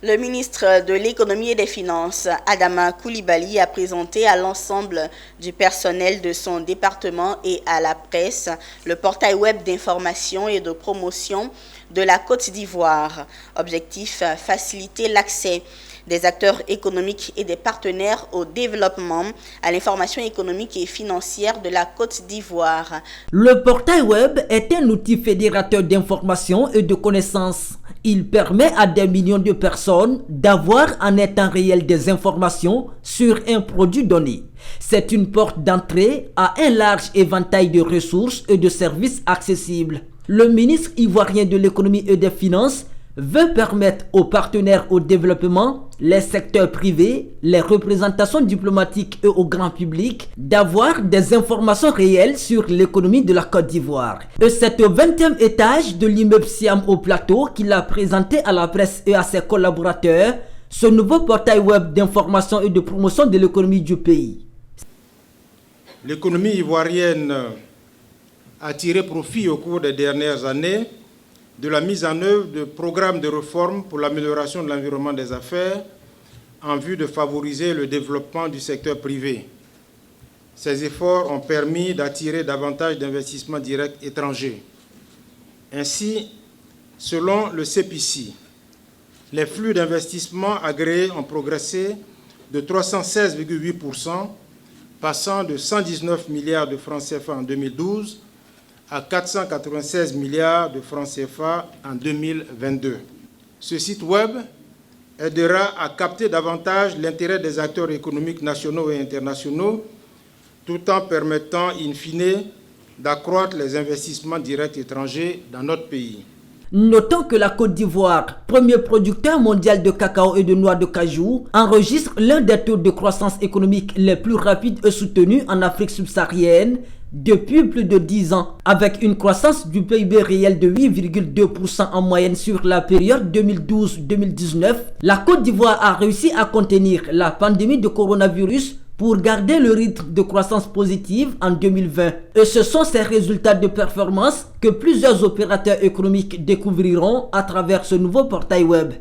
Le ministre de l'Économie et des Finances, Adama Coulibaly, a présenté à l'ensemble du personnel de son département et à la presse le portail web d'information et de promotion de la Côte d'Ivoire. Objectif, faciliter l'accès des acteurs économiques et des partenaires au développement, à l'information économique et financière de la Côte d'Ivoire. Le portail web est un outil fédérateur d'informations et de connaissances. Il permet à des millions de personnes d'avoir en temps réel des informations sur un produit donné. C'est une porte d'entrée à un large éventail de ressources et de services accessibles. Le ministre ivoirien de l'économie et des finances veut permettre aux partenaires au développement, les secteurs privés, les représentations diplomatiques et au grand public d'avoir des informations réelles sur l'économie de la Côte d'Ivoire. Et c'est au 20e étage de l'immeuble Siam au Plateau qu'il a présenté à la presse et à ses collaborateurs ce nouveau portail web d'information et de promotion de l'économie du pays. L'économie ivoirienne a tiré profit au cours des dernières années de la mise en œuvre de programmes de réforme pour l'amélioration de l'environnement des affaires en vue de favoriser le développement du secteur privé. Ces efforts ont permis d'attirer davantage d'investissements directs étrangers. Ainsi, selon le CPC, les flux d'investissement agréés ont progressé de 316,8%, passant de 119 milliards de francs CFA en 2012 à 496 milliards de francs CFA en 2022. Ce site web aidera à capter davantage l'intérêt des acteurs économiques nationaux et internationaux, tout en permettant, in fine, d'accroître les investissements directs étrangers dans notre pays. Notons que la Côte d'Ivoire, premier producteur mondial de cacao et de noix de cajou, enregistre l'un des taux de croissance économique les plus rapides et soutenus en Afrique subsaharienne depuis plus de 10 ans, avec une croissance du PIB réel de 8,2% en moyenne sur la période 2012-2019. La Côte d'Ivoire a réussi à contenir la pandémie de coronavirus pour garder le rythme de croissance positive en 2020. Et ce sont ces résultats de performance que plusieurs opérateurs économiques découvriront à travers ce nouveau portail web.